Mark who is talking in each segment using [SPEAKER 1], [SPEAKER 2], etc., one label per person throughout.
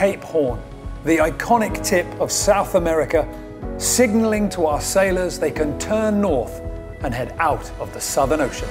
[SPEAKER 1] Cape Horn, the iconic tip of South America, signaling to our sailors they can turn north and head out of the Southern Ocean.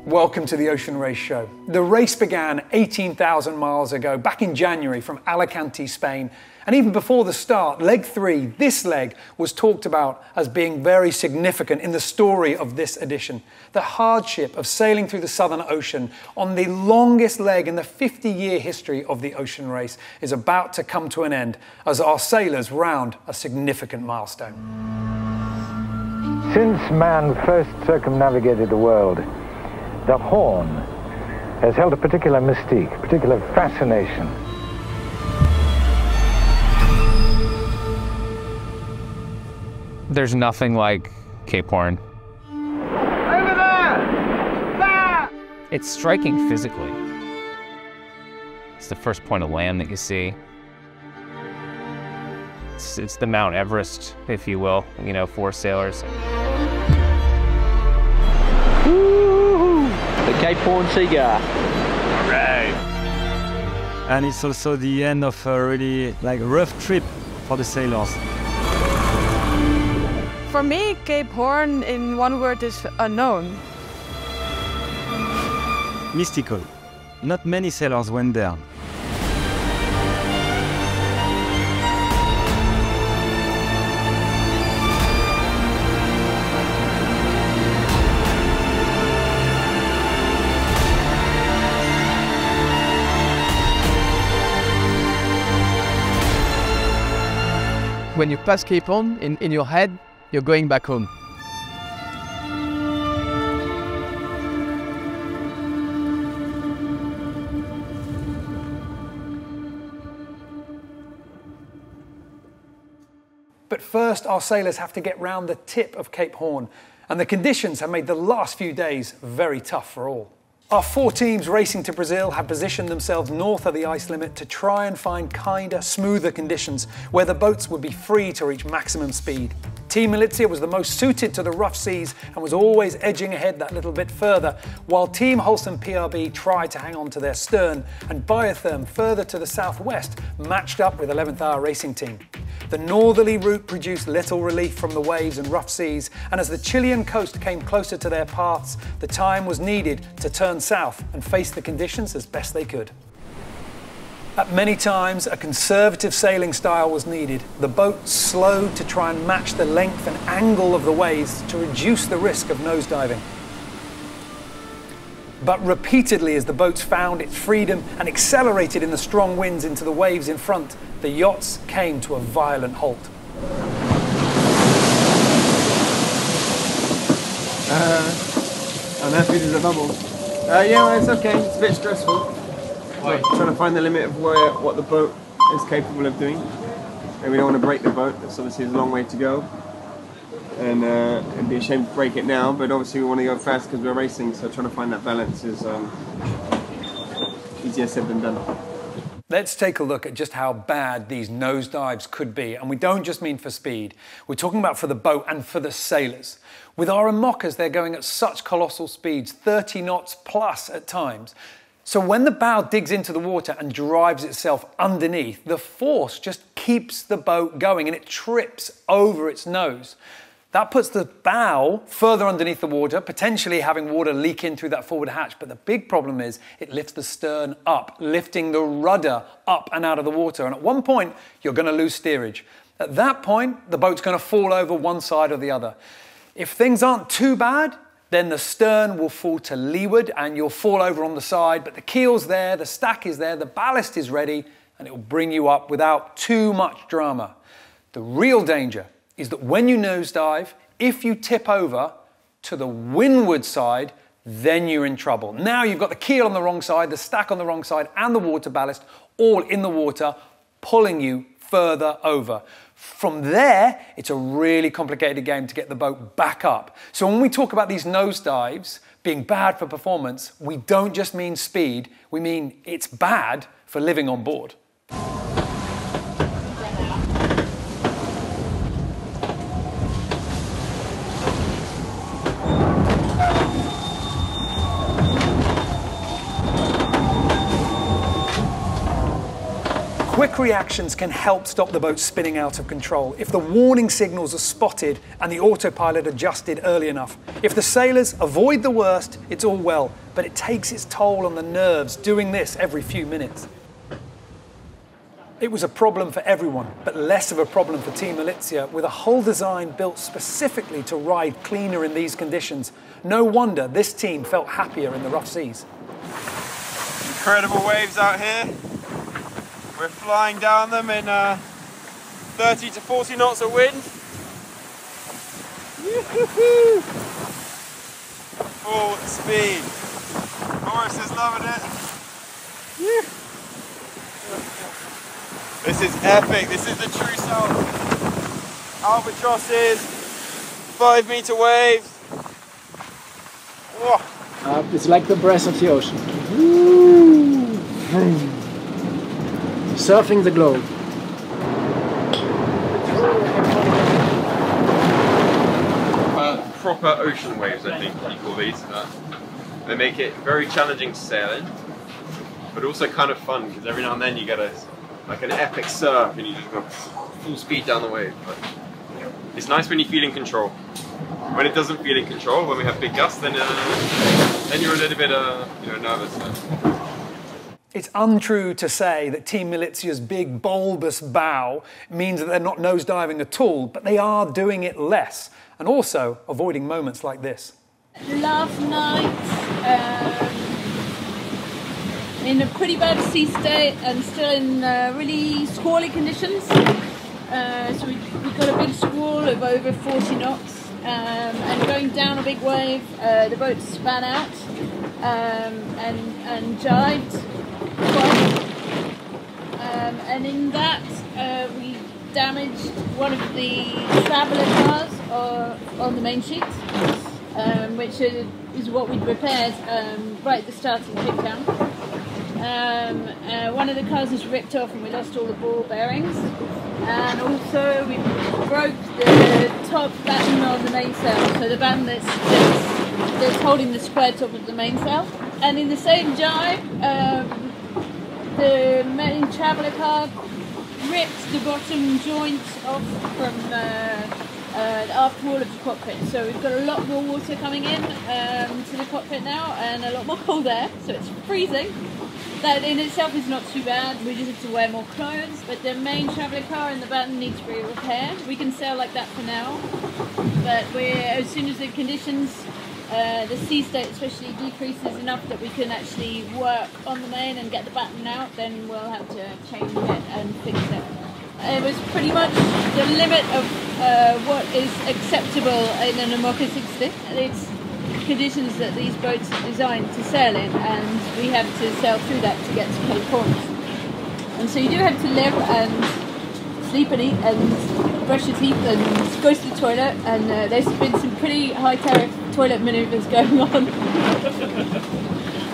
[SPEAKER 1] Welcome to the Ocean Race Show. The race began 18,000 miles ago, back in January from Alicante, Spain. And even before the start, leg 3, this leg, was talked about as being very significant in the story of this edition. The hardship of sailing through the Southern Ocean on the longest leg in the 50-year history of the ocean race is about to come to an end as our sailors round a significant milestone.
[SPEAKER 2] Since man first circumnavigated the world, the Horn has held a particular mystique, a particular fascination.
[SPEAKER 3] There's nothing like Cape Horn.
[SPEAKER 4] Over there! There!
[SPEAKER 3] It's striking physically. It's the first point of land that you see. It's the Mount Everest, if you will, for sailors.
[SPEAKER 4] The Cape Horn cigar.
[SPEAKER 3] Right.
[SPEAKER 5] And it's also the end of a really rough trip for the sailors.
[SPEAKER 6] For me, Cape Horn in one word is unknown.
[SPEAKER 5] Mystical. Not many sailors went there.
[SPEAKER 7] When you pass Cape Horn, in your head, you're going back home.
[SPEAKER 1] But first, our sailors have to get round the tip of Cape Horn, and the conditions have made the last few days very tough for all. Our 4 teams racing to Brazil have positioned themselves north of the ice limit to try and find kinder, smoother conditions where the boats would be free to reach maximum speed. Team Malizia was the most suited to the rough seas and was always edging ahead that little bit further, while Team Holcim-PRB tried to hang on to their stern, and Biotherm further to the southwest matched up with 11th Hour Racing Team. The northerly route produced little relief from the waves and rough seas, and as the Chilean coast came closer to their paths, the time was needed to turn south and face the conditions as best they could. At many times, a conservative sailing style was needed. The boat slowed to try and match the length and angle of the waves to reduce the risk of nosediving. But repeatedly, as the boats found its freedom and accelerated in the strong winds into the waves in front, the yachts came to a violent halt.
[SPEAKER 8] I'm happy there's a bubble. Yeah, well, it's okay. It's a bit stressful. Like, trying to find the limit of what the boat is capable of doing. And we don't want to break the boat. That's obviously a long way to go. And it'd be a shame to break it now, but obviously we want to go fast because we're racing, so trying to find that balance is easier said than done.
[SPEAKER 1] Let's take a look at just how bad these nosedives could be. And we don't just mean for speed. We're talking about for the boat and for the sailors. With our Moccas, they're going at such colossal speeds, 30 knots plus at times. So when the bow digs into the water and drives itself underneath, the force just keeps the boat going and it trips over its nose. That puts the bow further underneath the water, potentially having water leak in through that forward hatch. But the big problem is it lifts the stern up, lifting the rudder up and out of the water. And at one point, you're going to lose steerage. At that point, the boat's going to fall over one side or the other. If things aren't too bad, then the stern will fall to leeward and you'll fall over on the side. But the keel's there, the stack is there, the ballast is ready, and it will bring you up without too much drama. The real danger is that when you nosedive, if you tip over to the windward side, then you're in trouble. Now you've got the keel on the wrong side, the stack on the wrong side, and the water ballast all in the water, pulling you further over. From there, it's a really complicated game to get the boat back up. So when we talk about these nosedives being bad for performance, we don't just mean speed, we mean it's bad for living on board. quick reactions can help stop the boat spinning out of control. If the warning signals are spotted and the autopilot adjusted early enough. If the sailors avoid the worst, it's all well, but it takes its toll on the nerves doing this every few minutes. It was a problem for everyone, but less of a problem for Team Malizia, with a hull design built specifically to ride cleaner in these conditions. No wonder this team felt happier in the rough seas.
[SPEAKER 8] Incredible waves out here. We're flying down them in 30 to 40 knots of wind. Full speed. Morris is loving it. This is epic. This is the true south. Albatrosses, 5 meter waves. Whoa.
[SPEAKER 4] It's like the breath of the ocean. Surfing the globe.
[SPEAKER 8] Proper ocean waves, I think you call these. They make it very challenging to sail in, but also kind of fun because every now and then you get like an epic surf and you just go full speed down the wave. But it's nice when you feel in control. When it doesn't feel in control, when we have big gusts, then you're a little bit nervous.
[SPEAKER 1] It's untrue to say that Team Malizia's big bulbous bow means that they're not nosediving at all, but they are doing it less, and also avoiding moments like this.
[SPEAKER 9] Last night, in a pretty bad sea state and still in really squally conditions. So we got a big squall of over 40 knots. And going down a big wave, the boat span out and jibed twice. And in that, we damaged one of the traveller cars on the main sheet, which is what we'd repaired right at the start of the Cape Town. One of the cars was ripped off and we lost all the ball bearings. And also we broke the top batten on the mainsail, so the batten that's holding the square top of the mainsail. And in the same jibe, the main traveller car ripped the bottom joint off from the aft wall of the cockpit. So we've got a lot more water coming in to the cockpit now and a lot more cold air, so it's freezing. That in itself is not too bad, we just have to wear more clothes, but the main traveller car and the batten needs to be repaired. We can sail like that for now, but as soon as the conditions, the sea state especially, decreases enough that we can actually work on the main and get the batten out, then we'll have to change it and fix it. It was pretty much the limit of what is acceptable in an Amoca 60. It's conditions that these boats are designed to sail in, and we have to sail through that to get to Cape Horn. And so you do have to live and sleep and eat and brush your teeth and go to the toilet, and there's been some pretty high tariff toilet manoeuvres going on.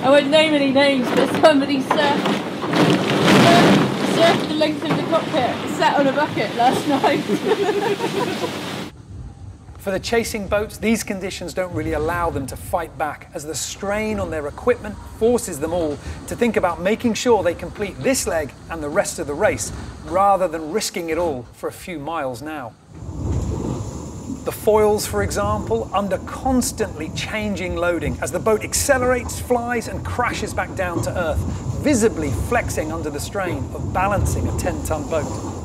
[SPEAKER 9] I won't name any names, but somebody surfed the length of the cockpit, sat on a bucket last night.
[SPEAKER 1] For the chasing boats, these conditions don't really allow them to fight back, as the strain on their equipment forces them all to think about making sure they complete this leg and the rest of the race, rather than risking it all for a few miles now. The foils, for example, under constantly changing loading as the boat accelerates, flies and crashes back down to earth, visibly flexing under the strain of balancing a 10-ton boat.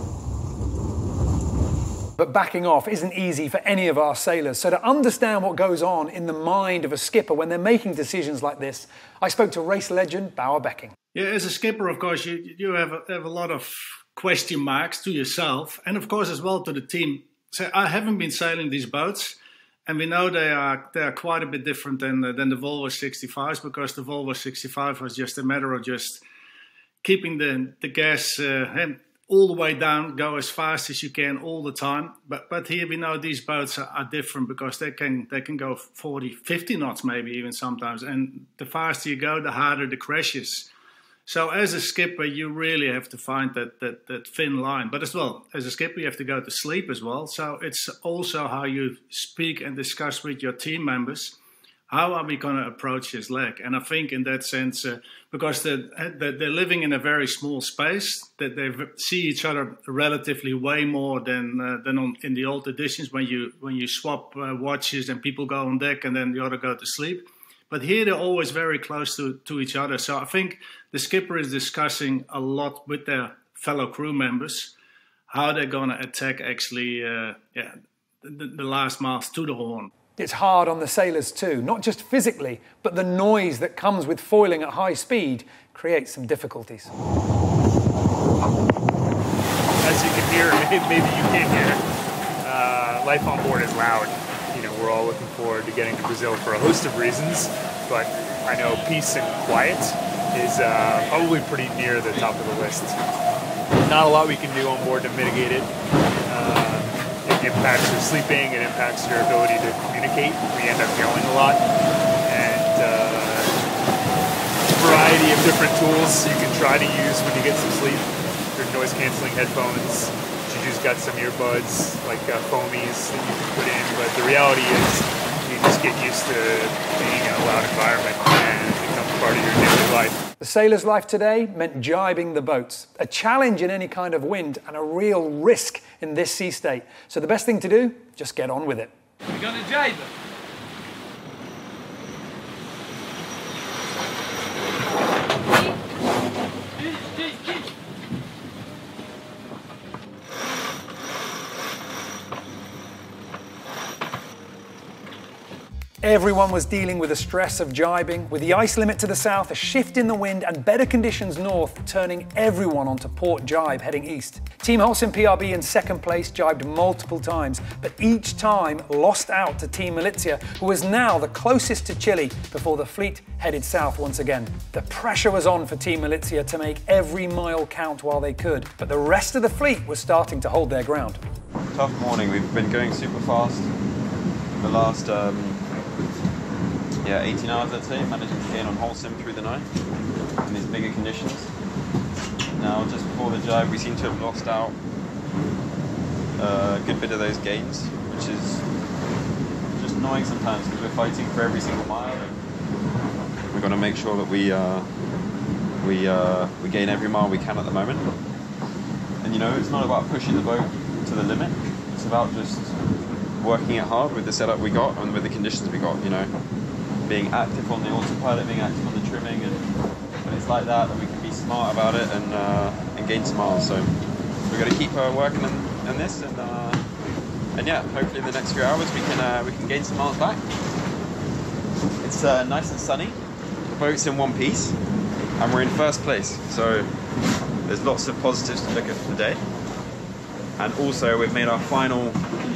[SPEAKER 1] But backing off isn't easy for any of our sailors, so to understand what goes on in the mind of a skipper when they're making decisions like this, I spoke to race legend Bauer Becking.
[SPEAKER 10] Yeah, as a skipper, of course, you have a lot of question marks to yourself and, of course, as well to the team. So I haven't been sailing these boats, and we know they are quite a bit different than the Volvo 65s, because the Volvo 65 was just a matter of just keeping the gas all the way down, go as fast as you can all the time. But here we know these boats are different, because they can go 40, 50 knots maybe even sometimes. And the faster you go, the harder the crashes. So as a skipper, you really have to find that thin line. But as well, as a skipper, you have to go to sleep as well. So it's also how you speak and discuss with your team members how are we going to approach this leg? And I think in that sense, because they're living in a very small space, that they see each other relatively way more than in the old editions when you swap watches and people go on deck and then the other go to sleep. But here they're always very close to each other. So I think the skipper is discussing a lot with their fellow crew members how they're going to attack actually the last miles to the Horn.
[SPEAKER 1] It's hard on the sailors too, not just physically, but the noise that comes with foiling at high speed creates some difficulties.
[SPEAKER 11] As you can hear, maybe you can't hear, life on board is loud. You know, we're all looking forward to getting to Brazil for a host of reasons, but I know peace and quiet is probably pretty near the top of the list. Not a lot we can do on board to mitigate it. It impacts your sleeping, it impacts your ability to communicate. We end up yelling a lot, and a variety of different tools you can try to use when you get some sleep. Your noise-canceling headphones, Juju's got some earbuds, like foamies that you can put in, but the reality is you just get used to being in a loud environment and it becomes part of your daily life.
[SPEAKER 1] The sailor's life today meant jibing the boats, a challenge in any kind of wind and a real risk in this sea state. So the best thing to do, just get on with it.
[SPEAKER 12] We're going to jibe them.
[SPEAKER 1] Everyone was dealing with the stress of jibing, with the ice limit to the south, a shift in the wind and better conditions north, turning everyone onto port jibe heading east. Team Holcim-PRB in second place jibed multiple times, but each time lost out to Team Malizia, who was now the closest to Chile before the fleet headed south once again. The pressure was on for Team Malizia to make every mile count while they could, but the rest of the fleet was starting to hold their ground.
[SPEAKER 13] Tough morning. We've been going super fast. The last 18 hours, I'd say, managed to gain on Holcim through the night in these bigger conditions. Now, just before the jibe, we seem to have lost out a good bit of those gains, which is just annoying sometimes because we're fighting for every single mile. And we've got to make sure that we gain every mile we can at the moment. And you know, it's not about pushing the boat to the limit. It's about just working it hard with the setup we got and with the conditions we got, you know. Being active on the autopilot, being active on the trimming, and when it's like that, then we can be smart about it and gain some miles. So we've got to keep working on this, and yeah, hopefully in the next few hours we can gain some miles back. It's nice and sunny. The boat's in one piece, and we're in first place. So there's lots of positives to look at for the day. And also we've made our final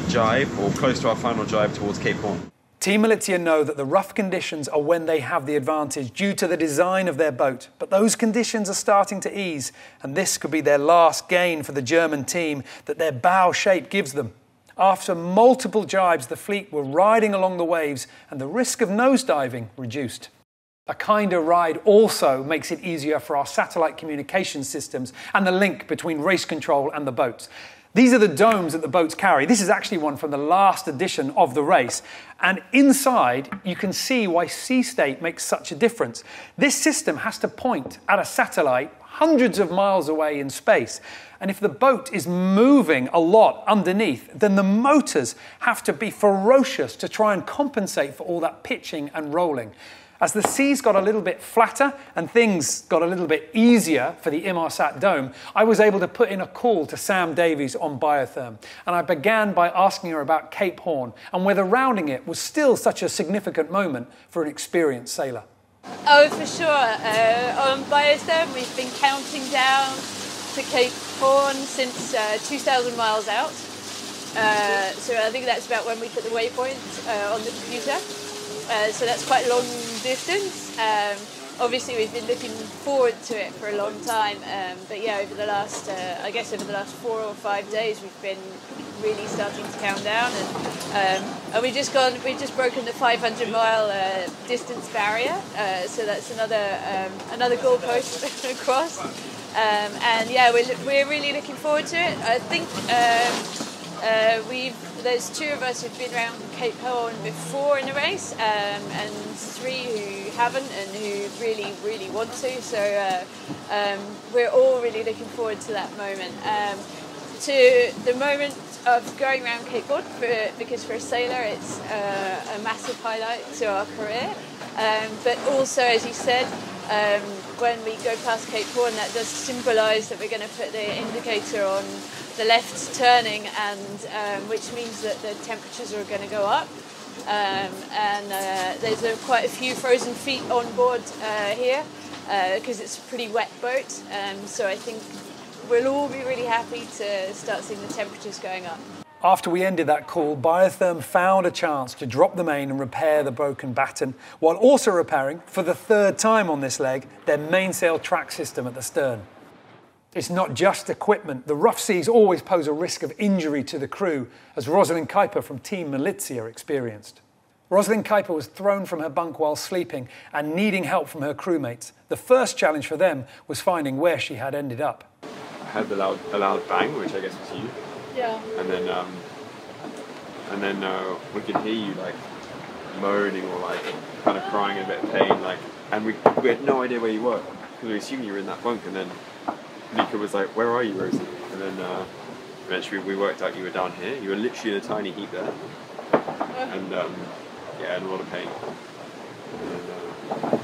[SPEAKER 13] jibe, or close to our final jibe, towards Cape Horn.
[SPEAKER 1] Team Malizia know that the rough conditions are when they have the advantage due to the design of their boat, but those conditions are starting to ease, and this could be their last gain for the German team that their bow shape gives them. After multiple jibes, the fleet were riding along the waves and the risk of nosediving reduced. A kinder ride also makes it easier for our satellite communication systems and the link between race control and the boats. These are the domes that the boats carry. This is actually one from the last edition of the race. And inside, you can see why sea state makes such a difference. This system has to point at a satellite hundreds of miles away in space. And if the boat is moving a lot underneath, then the motors have to be ferocious to try and compensate for all that pitching and rolling. As the seas got a little bit flatter and things got a little bit easier for the Inmarsat dome, I was able to put in a call to Sam Davies on biotherm. And I began by asking her about Cape Horn and whether rounding it was still such a significant moment for an experienced sailor.
[SPEAKER 9] Oh, for sure. On biotherm, we've been counting down to Cape Horn since 2,000 miles out. So I think that's about when we put the waypoint on the computer. So that's quite a long distance. Obviously, we've been looking forward to it for a long time. But yeah, over the last, I guess over the last 4 or 5 days, we've been really starting to count down, and we've just broken the 500-mile distance barrier. So that's another goalpost across. And yeah, we're really looking forward to it. I think we've there's 2 of us who've been around Cape Horn before in a race, and 3 who haven't and who really, really want to. So we're all really looking forward to that moment. To the moment of going around Cape Horn, because for a sailor it's a massive highlight to our career. But also, as you said, when we go past Cape Horn, that does symbolise that we're going to put the indicator on the left turning, and which means that the temperatures are going to go up. There's quite a few frozen feet on board here because it's a pretty wet boat. So I think we'll all be really happy to start seeing the temperatures going up.
[SPEAKER 1] After we ended that call, Biotherm found a chance to drop the main and repair the broken batten, while also repairing, for the 3rd time on this leg, their mainsail track system at the stern. It's not just equipment. The rough seas always pose a risk of injury to the crew, as Rosalind Kuiper from Team Malizia experienced. Rosalind Kuiper was thrown from her bunk while sleeping and needing help from her crewmates. The first challenge for them was finding where she had ended up.
[SPEAKER 13] I heard a loud bang, which I guess was you.
[SPEAKER 9] Yeah.
[SPEAKER 13] And then we could hear you like moaning or like kind of crying in a bit of pain, like, and we had no idea where you were because we assumed you were in that bunk. And then Mika was like, "Where are you, Rosie?" And then eventually we worked out you were down here. You were literally in a tiny heap there, and yeah, in a lot of pain. And,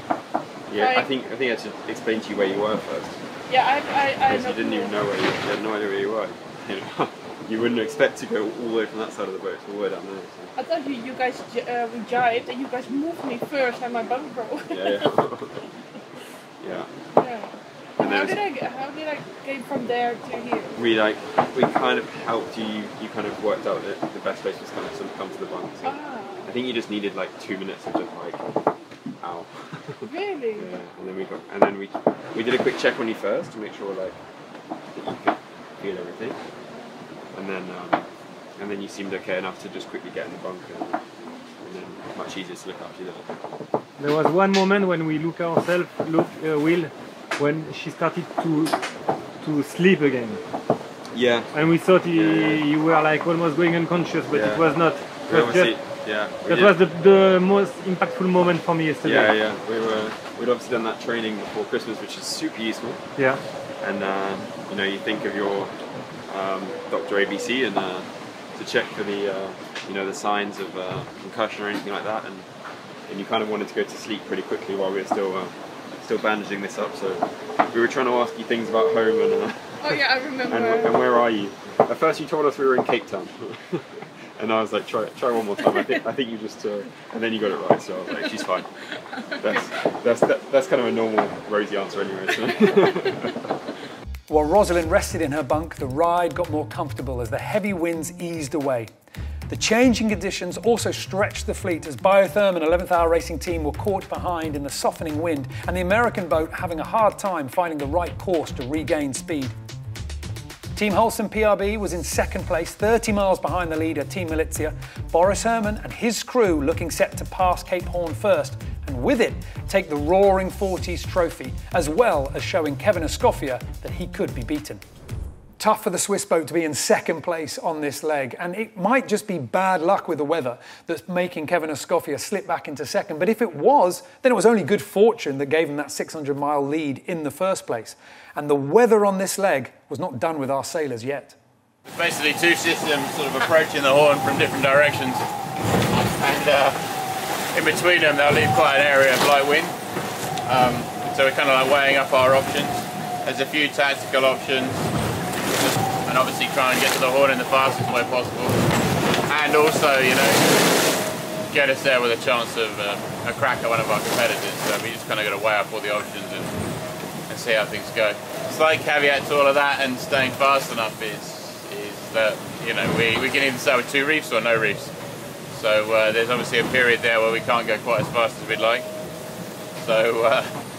[SPEAKER 13] yeah, I think I should explain to you where you were first.
[SPEAKER 9] Yeah, I
[SPEAKER 13] because you didn't even know you had no idea where you were. You know, you wouldn't expect to go all the way from that side of the boat all the way down there. So.
[SPEAKER 9] I thought you guys we jived and you guys moved me first and my bunk broke.
[SPEAKER 13] Yeah. Yeah.
[SPEAKER 9] Yeah. And how did I get from there to here?
[SPEAKER 13] We kind of helped you. You kind of worked out that the best place was kind of sort of come to the bunk. So I think you just needed like 2 minutes of just like, ow.
[SPEAKER 9] Really?
[SPEAKER 13] Yeah. And then we did a quick check on you first to make sure like that you could feel everything. And then you seemed okay enough to just quickly get in the bunk, and then much easier to look after you there.
[SPEAKER 12] There was one moment when we look Will, when she started to sleep again.
[SPEAKER 13] Yeah.
[SPEAKER 12] And we thought you were like almost going unconscious, but it was not. That was the most impactful moment for me yesterday.
[SPEAKER 13] Yeah. We'd obviously done that training before Christmas, which is super useful.
[SPEAKER 12] Yeah.
[SPEAKER 13] And you think of your Dr. ABC and to check for the the signs of concussion or anything like that, and you kind of wanted to go to sleep pretty quickly while we were still bandaging this up. So we were trying to ask you things about home and
[SPEAKER 9] oh yeah, I remember.
[SPEAKER 13] and where are you? At first you told us we were in Cape Town. And I was like, try one more time. I think you just, and then you got it right. So I was like, she's fine. That's kind of a normal Rosie answer anyway. So.
[SPEAKER 1] While Rosalind rested in her bunk, the ride got more comfortable as the heavy winds eased away. The changing conditions also stretched the fleet as Biotherm and 11th Hour Racing Team were caught behind in the softening wind, and the American boat having a hard time finding the right course to regain speed. Team Holcim-PRB was in 2nd place, 30 miles behind the leader, Team Malizia. Boris Herman and his crew looking set to pass Cape Horn first, and with it, take the Roaring Forties trophy, as well as showing Kevin Escoffier that he could be beaten. Tough for the Swiss boat to be in 2nd place on this leg, and it might just be bad luck with the weather that's making Kevin Escoffier slip back into 2nd. But if it was, then it was only good fortune that gave him that 600-mile lead in the first place. And the weather on this leg was not done with our sailors yet.
[SPEAKER 14] It's basically 2 systems sort of approaching the Horn from different directions, and in between them they'll leave quite an area of light wind. So we're kind of like weighing up our options. There's a few tactical options, and obviously try and get to the Horn in the fastest way possible, and also, get us there with a chance of a crack at one of our competitors. So we just kind of got to weigh up all the options and see how things go. Slight caveat to all of that and staying fast enough is that we can either start with 2 reefs or no reefs. So there's obviously a period there where we can't go quite as fast as we'd like. So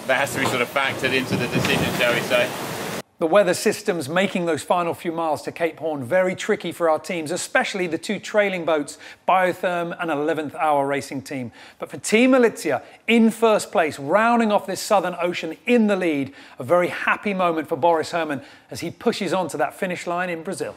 [SPEAKER 14] that has to be sort of factored into the decision, shall we say.
[SPEAKER 1] The weather systems making those final few miles to Cape Horn very tricky for our teams, especially the 2 trailing boats, Biotherm and 11th Hour Racing Team. But for Team Malizia, in 1st place, rounding off this Southern Ocean in the lead, a very happy moment for Boris Herman as he pushes on to that finish line in Brazil.